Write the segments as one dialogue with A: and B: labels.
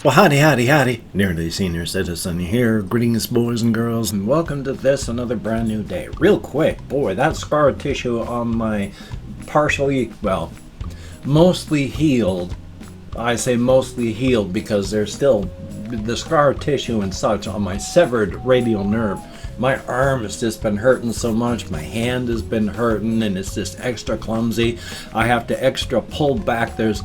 A: Well, howdy, nearly senior citizen here. Greetings, boys and girls, and welcome to this, another brand new day. Real quick, boy, that scar tissue on my mostly healed. I say mostly healed because there's still the scar tissue and such on my severed radial nerve. My arm has just been hurting so much, my hand has been hurting, and it's just extra clumsy. I have to extra pull back. There's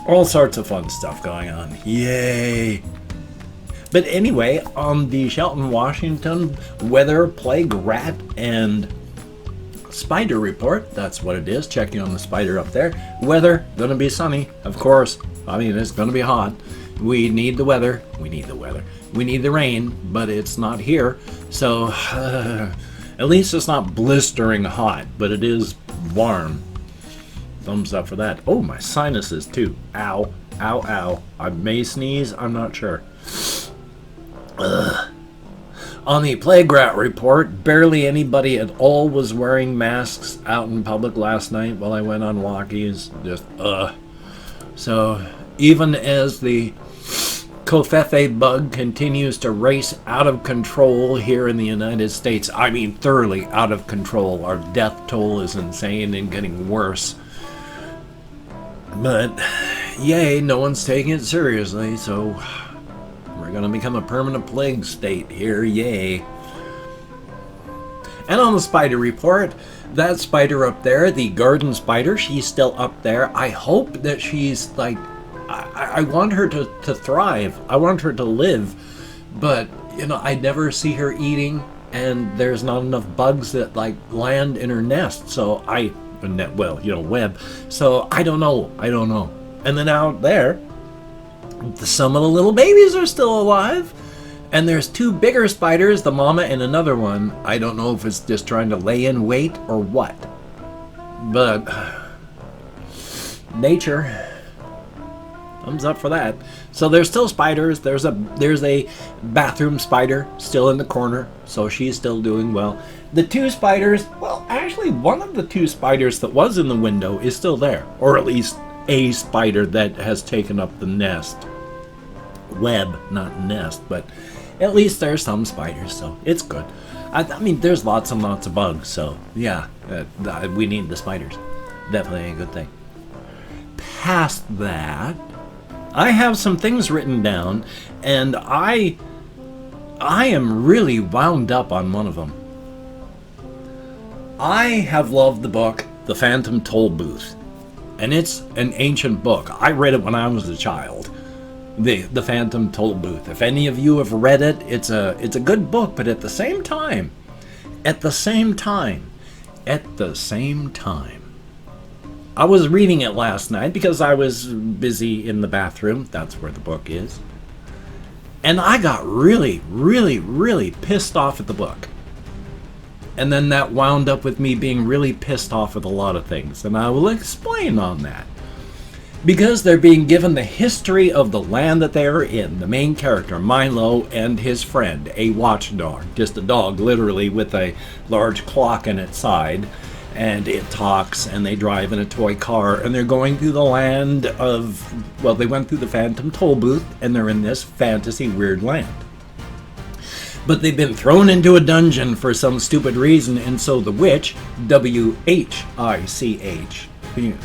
A: all sorts of fun stuff going on. Yay! But anyway, on the Shelton, Washington weather, plague, rat, and spider report, that's what it is, checking on the spider up there. Weather, gonna be sunny, of course. I mean, it's gonna be hot. We need the weather. We need the rain, but it's not here. So, at least it's not blistering hot, but it is warm. Thumbs up for that. Oh, my sinuses too. Ow, ow, ow. I may sneeze, I'm not sure. On the plague rat report, barely anybody at all was wearing masks out in public last night while I went on walkies. So, even as the Covfefe bug continues to race out of control here in the United States, I mean thoroughly out of control. Our death toll is insane and getting worse. But, yay, no one's taking it seriously, so we're going to become a permanent plague state here, yay. And on the spider report, that spider up there, the garden spider, she's still up there. I hope that she's, like, I want her to thrive. I want her to live. But, you know, I never see her eating, and there's not enough bugs that, like, land in her nest, so web. So I don't know. And then out there, some of the little babies are still alive. And there's two bigger spiders, the mama and another one. I don't know if it's just trying to lay in wait or what. But nature, thumbs up for that. So there's still spiders. There's a bathroom spider still in the corner, so she's still doing well. The two spiders, well, actually one of the two spiders that was in the window is still there, or at least a spider that has taken up the nest. Web, not nest, but at least there's some spiders, so it's good. I mean, there's lots and lots of bugs, so yeah, we need the spiders. Definitely a good thing. Past that, I have some things written down, and I am really wound up on one of them. I have loved the book, The Phantom Tollbooth, and it's an ancient book. I read it when I was a child. The Phantom Tollbooth. If any of you have read it, it's a good book, but at the same time, I was reading it last night because I was busy in the bathroom. That's where the book is. And I got really, really, really pissed off at the book. And then that wound up with me being really pissed off with a lot of things. And I will explain on that. Because they're being given the history of the land that they are in. The main character, Milo, and his friend, a watchdog. Just a dog, literally, with a large clock in its side. And it talks, and they drive in a toy car, and they're going through the land of, well, they went through the Phantom Tollbooth, and they're in this fantasy weird land. But they've been thrown into a dungeon for some stupid reason, and so the witch, W-H-I-C-H,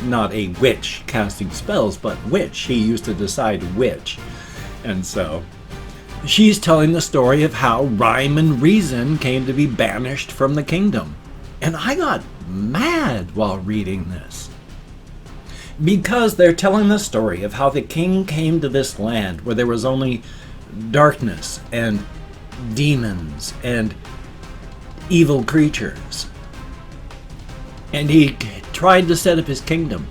A: not a witch casting spells, but witch, she used to decide which. And so she's telling the story of how rhyme and reason came to be banished from the kingdom. And I got mad while reading this. Because they're telling the story of how the king came to this land where there was only darkness and demons and evil creatures. And he tried to set up his kingdom.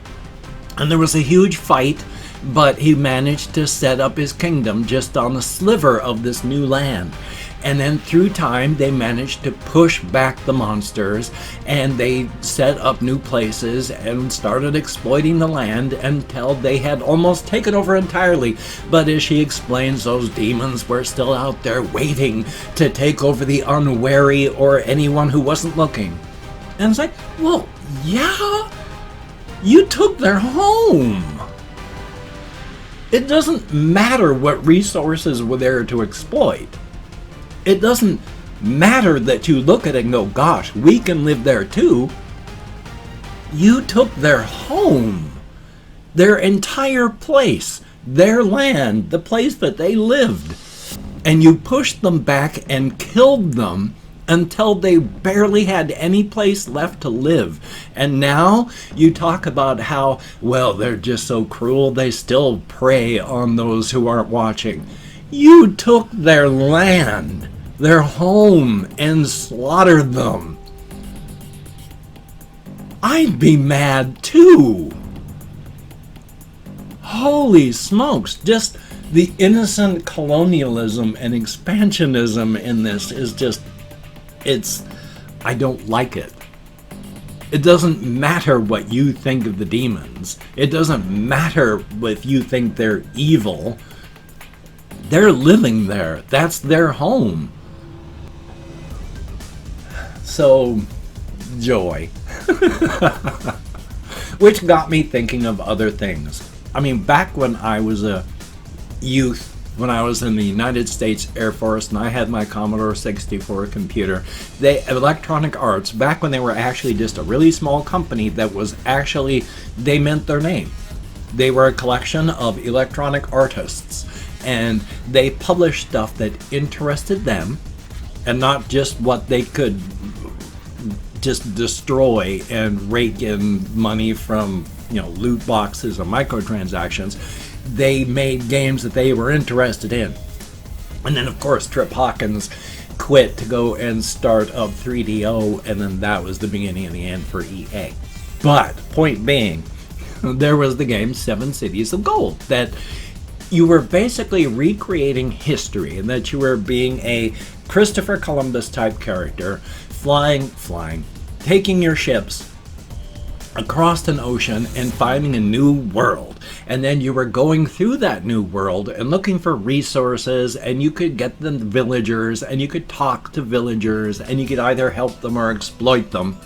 A: And there was a huge fight, but he managed to set up his kingdom just on a sliver of this new land. And then through time, they managed to push back the monsters, and they set up new places and started exploiting the land until they had almost taken over entirely. But as she explains, those demons were still out there waiting to take over the unwary or anyone who wasn't looking. And it's like, well, yeah, you took their home. It doesn't matter what resources were there to exploit. It doesn't matter that you look at it and go, gosh, we can live there too. You took their home, their entire place, their land, the place that they lived, and you pushed them back and killed them until they barely had any place left to live. And now you talk about how, well, they're just so cruel, they still prey on those who aren't watching. You took their land, their home, and slaughtered them. I'd be mad too. Holy smokes, just the innocent colonialism and expansionism in this is just, I don't like it. It doesn't matter what you think of the demons. It doesn't matter if you think they're evil. They're living there. That's their home. So, joy. Which got me thinking of other things. I mean, back when I was a youth, when I was in the United States Air Force and I had my Commodore 64 computer, Electronic Arts, back when they were actually just a really small company that was actually, they meant their name. They were a collection of electronic artists, and they published stuff that interested them and not just what they could just destroy and rake in money from, loot boxes and microtransactions. They made games that they were interested in. And then, of course, Trip Hawkins quit to go and start up 3DO, and then that was the beginning and the end for EA. But, point being, there was the game 7 Cities of Gold, that you were basically recreating history, and that you were being a Christopher Columbus type character, taking your ships across an ocean and finding a new world. And then you were going through that new world and looking for resources, and you could get the villagers, and you could talk to villagers, and you could either help them or exploit them.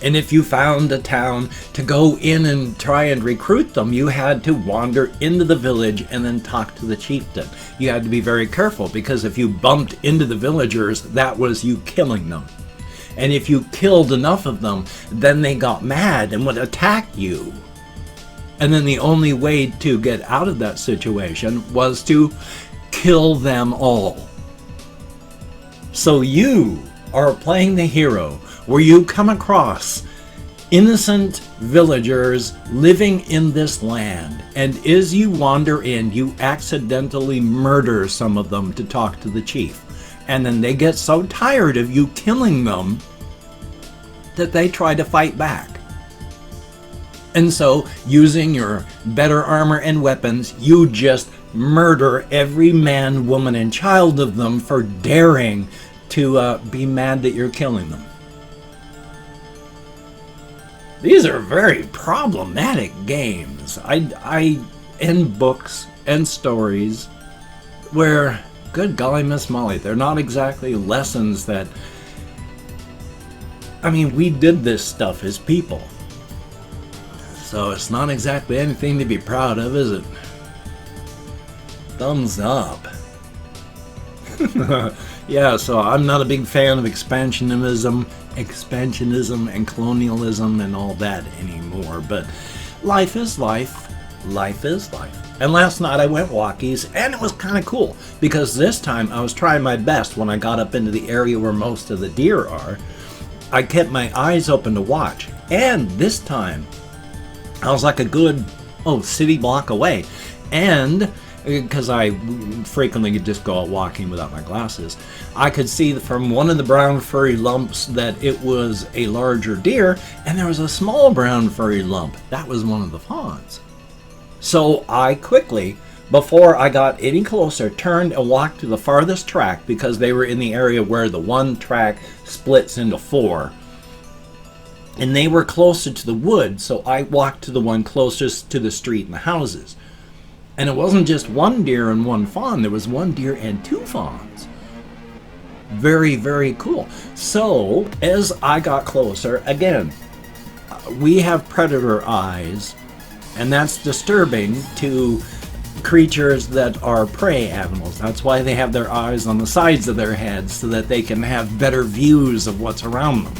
A: And if you found a town to go in and try and recruit them, you had to wander into the village and then talk to the chieftain. You had to be very careful, because if you bumped into the villagers, that was you killing them. And if you killed enough of them, then they got mad and would attack you. And then the only way to get out of that situation was to kill them all. So you are playing the hero, where you come across innocent villagers living in this land, and as you wander in, you accidentally murder some of them to talk to the chief. And then they get so tired of you killing them that they try to fight back. And so, using your better armor and weapons, you just murder every man, woman, and child of them for daring to be mad that you're killing them. These are very problematic games. I in books and stories where, good golly, Miss Molly, they're not exactly lessons that... I mean, we did this stuff as people. So it's not exactly anything to be proud of, is it? Thumbs up. Yeah, so I'm not a big fan of expansionism and colonialism and all that anymore, but life is life. Life is life. And last night I went walkies, and it was kind of cool, because this time I was trying my best when I got up into the area where most of the deer are. I kept my eyes open to watch, and this time I was like a good city block away, and because I frequently could just go out walking without my glasses, I could see from one of the brown furry lumps that it was a larger deer, and there was a small brown furry lump. That was one of the fawns. So I quickly, before I got any closer, turned and walked to the farthest track, because they were in the area where the one track splits into 4. And they were closer to the wood, so I walked to the one closest to the street and the houses. And it wasn't just one deer and one fawn, there was one deer and 2 fawns. Very, very cool. So, as I got closer, again, we have predator eyes, and that's disturbing to creatures that are prey animals. That's why they have their eyes on the sides of their heads, so that they can have better views of what's around them.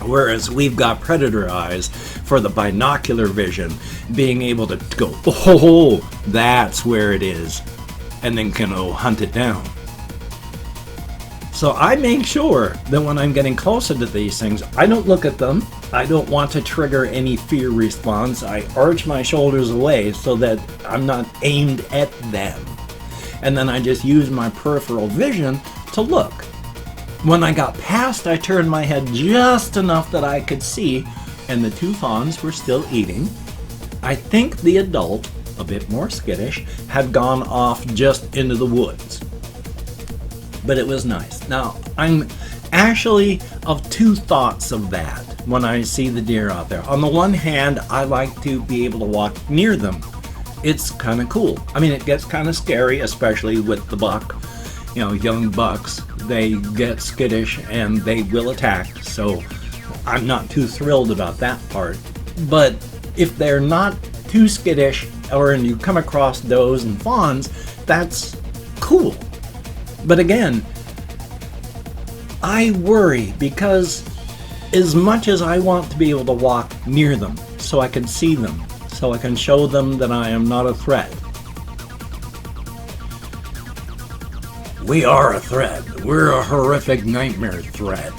A: Whereas we've got predator eyes for the binocular vision, being able to go, oh, that's where it is, and then can hunt it down. So I make sure that when I'm getting closer to these things, I don't look at them. I don't want to trigger any fear response. I arch my shoulders away so that I'm not aimed at them. And then I just use my peripheral vision to look. When I got past, I turned my head just enough that I could see, and the two fawns were still eating. I think the adult, a bit more skittish, had gone off just into the woods. But it was nice. Now, I'm actually of two thoughts of that when I see the deer out there. On the one hand, I like to be able to walk near them. It's kind of cool. I mean, it gets kind of scary, especially with the buck. You know, young bucks, they get skittish and they will attack, so I'm not too thrilled about that part. But if they're not too skittish, or you come across does and fawns, that's cool. But again, I worry because as much as I want to be able to walk near them so I can see them, so I can show them that I am not a threat. We are a threat. We're a horrific nightmare threat.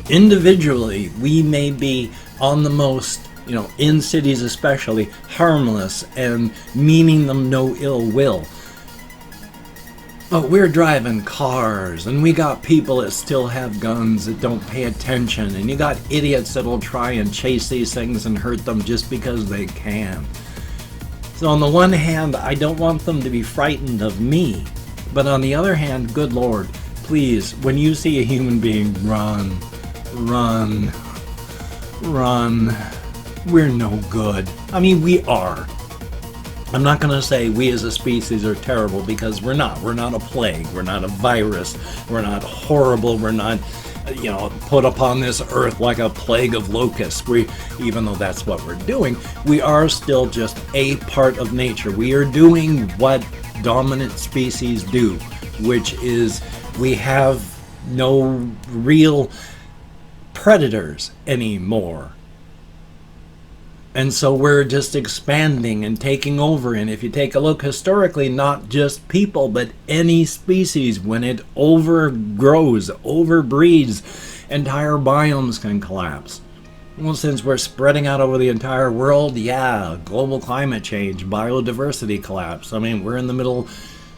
A: Individually, we may be on the most, in cities especially, harmless and meaning them no ill will. But we're driving cars, and we got people that still have guns that don't pay attention, and you got idiots that'll try and chase these things and hurt them just because they can. So on the one hand, I don't want them to be frightened of me, but on the other hand, good Lord, please, when you see a human being, run, run, run. We're no good. I mean, we are. I'm not going to say we as a species are terrible, because we're not. We're not a plague. We're not a virus. We're not horrible. We're not, put upon this earth like a plague of locusts. Even though that's what we're doing, we are still just a part of nature. We are doing what dominant species do, which is we have no real predators anymore. And so we're just expanding and taking over. And if you take a look historically, not just people, but any species, when it overgrows, overbreeds, entire biomes can collapse. Well, since we're spreading out over the entire world, global climate change, biodiversity collapse. I mean, we're in the middle,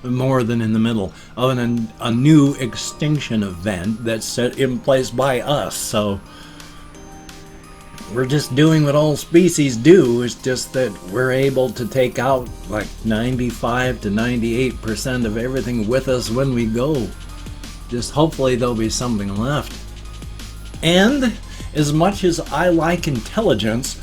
A: more than in the middle, of a new extinction event that's set in place by us. So we're just doing what all species do. It's just that we're able to take out like 95 to 98% of everything with us when we go. Just hopefully there'll be something left. And as much as I like intelligence,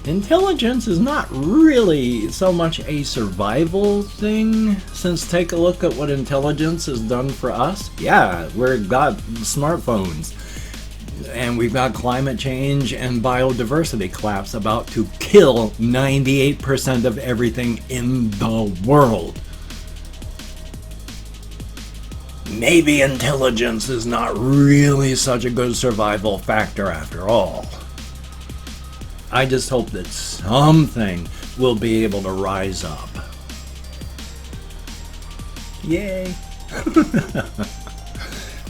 A: intelligence is not really so much a survival thing, since take a look at what intelligence has done for us. Yeah, we've got smartphones, and we've got climate change and biodiversity collapse about to kill 98% of everything in the world. Maybe intelligence is not really such a good survival factor after all. I just hope that something will be able to rise up. Yay!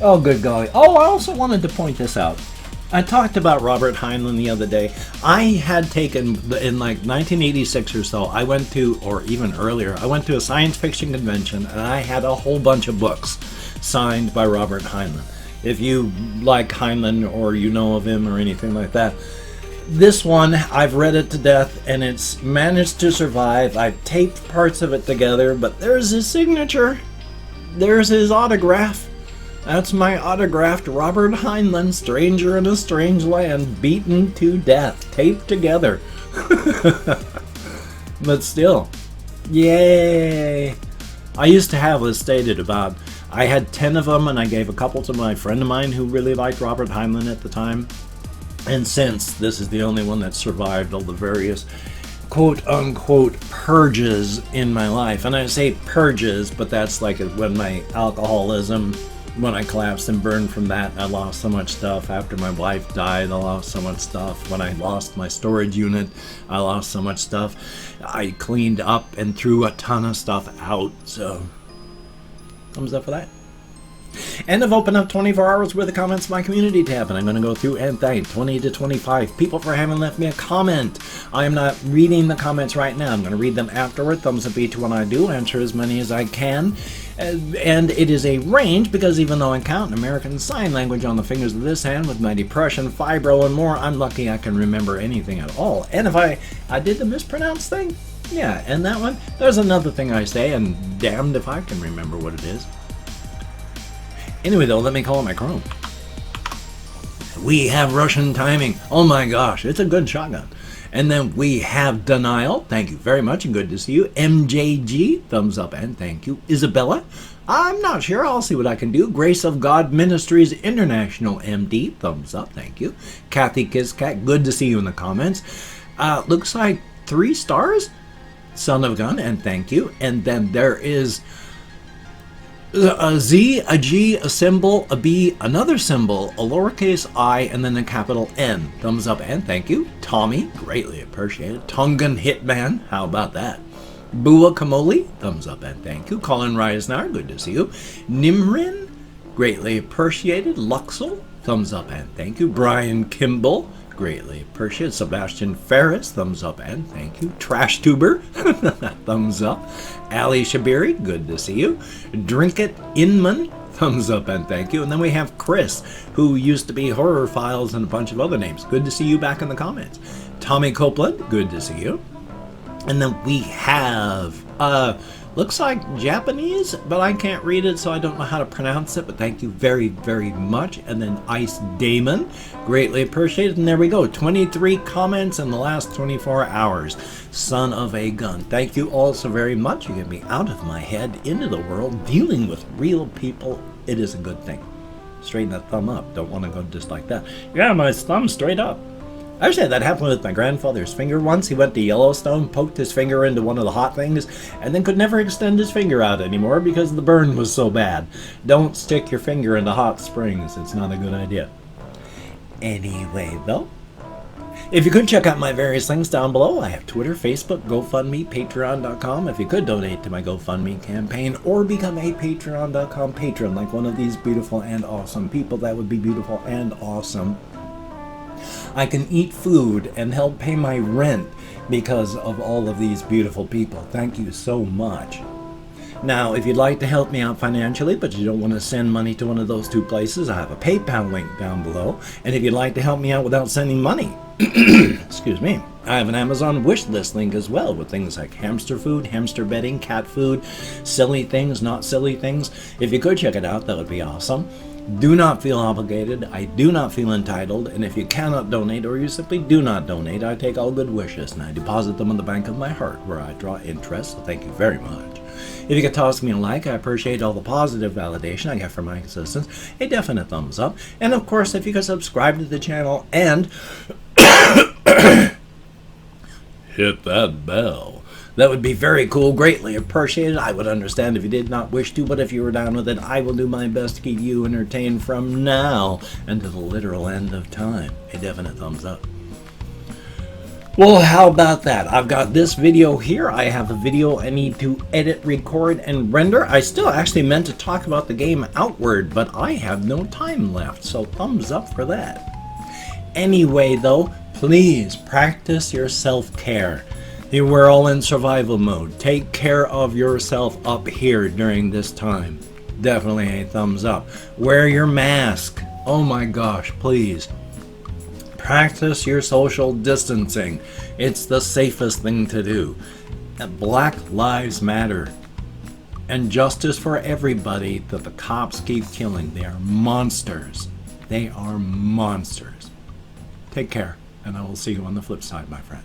A: Oh, good golly. Oh, I also wanted to point this out. I talked about Robert Heinlein the other day. I had taken, in like 1986 or so, I went to, or even earlier, I went to a science fiction convention, and I had a whole bunch of books signed by Robert Heinlein. If you like Heinlein or you know of him or anything like that, this one, I've read it to death, and it's managed to survive. I've taped parts of it together, but there's his signature. There's his autograph. That's my autographed Robert Heinlein, Stranger in a Strange Land, beaten to death, taped together. But still, yay! I used to have this stated about, I had 10 of them, and I gave a couple to my friend of mine who really liked Robert Heinlein at the time. And since this is the only one that survived all the various quote-unquote purges in my life. And I say purges, but that's like when my alcoholism, when I collapsed and burned from that, I lost so much stuff. After my wife died, I lost so much stuff. When I lost my storage unit, I lost so much stuff. I cleaned up and threw a ton of stuff out, so thumbs up for that. And I've opened up 24 hours worth of comments in my community tab, and I'm going to go through and thank 20 to 25 people for having left me a comment. I am not reading the comments right now. I'm going to read them afterward. Thumbs up each one I do. Answer as many as I can. And it is a range, because even though I count American Sign Language on the fingers of this hand with my depression, fibro, and more, I'm lucky I can remember anything at all. And if I did the mispronounced thing, yeah, and that one, there's another thing I say, and damned if I can remember what it is. Anyway, though, let me call it my Chrome. We have Russian timing. Oh my gosh, it's a good shotgun. And then we have Denial. Thank you very much and good to see you. MJG, thumbs up and thank you. Isabella, I'm not sure. I'll see what I can do. Grace of God Ministries International MD, thumbs up, thank you. Kathy Kisscat, good to see you in the comments. Looks like 3 stars. Son of Gun, and thank you. And then there is a Z, a G, a symbol, a B, another symbol, a lowercase I, and then a capital N. Thumbs up and thank you. Tommy, greatly appreciated. Tongan Hitman, how about that? Bua Kamoli, thumbs up and thank you. Colin Reisner, good to see you. Nimrin, greatly appreciated. Luxel, thumbs up and thank you. Brian Kimball, greatly appreciated. Sebastian Ferris, thumbs up and thank you. Trash Tuber, thumbs up. Ali Shabiri, good to see you. Drink It Inman, thumbs up and thank you. And then we have Chris, who used to be Horror Files and a bunch of other names. Good to see you back in the comments. Tommy Copeland, good to see you. And then we have, looks like Japanese, but I can't read it, so I don't know how to pronounce it, but thank you very, very much. And then Ice Damon, greatly appreciated. And there we go, 23 comments in the last 24 hours. Son of a gun. Thank you all so very much. You get me out of my head, into the world, dealing with real people. It is a good thing. Straighten that thumb up. Don't want to go just like that. Yeah, my thumb's straight up. Actually, that happened with my grandfather's finger once. He went to Yellowstone, poked his finger into one of the hot things, and then could never extend his finger out anymore because the burn was so bad. Don't stick your finger into hot springs. It's not a good idea. Anyway, though, if you could check out my various links down below, I have Twitter, Facebook, GoFundMe, Patreon.com. If you could donate to my GoFundMe campaign or become a Patreon.com patron like one of these beautiful and awesome people, that would be beautiful and awesome. I can eat food and help pay my rent because of all of these beautiful people. Thank you so much. Now, if you'd like to help me out financially, but you don't want to send money to one of those 2 places, I have a PayPal link down below. And if you'd like to help me out without sending money, excuse me, I have an Amazon wish list link as well with things like hamster food, hamster bedding, cat food, silly things, not silly things. If you could check it out, that would be awesome. Do not feel obligated. I do not feel entitled. And if you cannot donate or you simply do not donate, I take all good wishes and I deposit them in the bank of my heart where I draw interest. So thank you very much. If you could toss me a like, I appreciate all the positive validation I get from my existence. A definite thumbs up. And of course, if you could subscribe to the channel and hit that bell. That would be very cool, greatly appreciated. I would understand if you did not wish to, but if you were down with it, I will do my best to keep you entertained from now and to the literal end of time. A definite thumbs up. Well, how about that? I've got this video here. I have a video I need to edit, record, and render. I still actually meant to talk about the game Outward, but I have no time left, so thumbs up for that. Anyway, though, please practice your self-care. We're all in survival mode. Take care of yourself up here during this time. Definitely a thumbs up. Wear your mask. Oh my gosh, please. Practice your social distancing. It's the safest thing to do. Black Lives Matter. And justice for everybody that the cops keep killing. They are monsters. They are monsters. Take care, and I will see you on the flip side, my friend.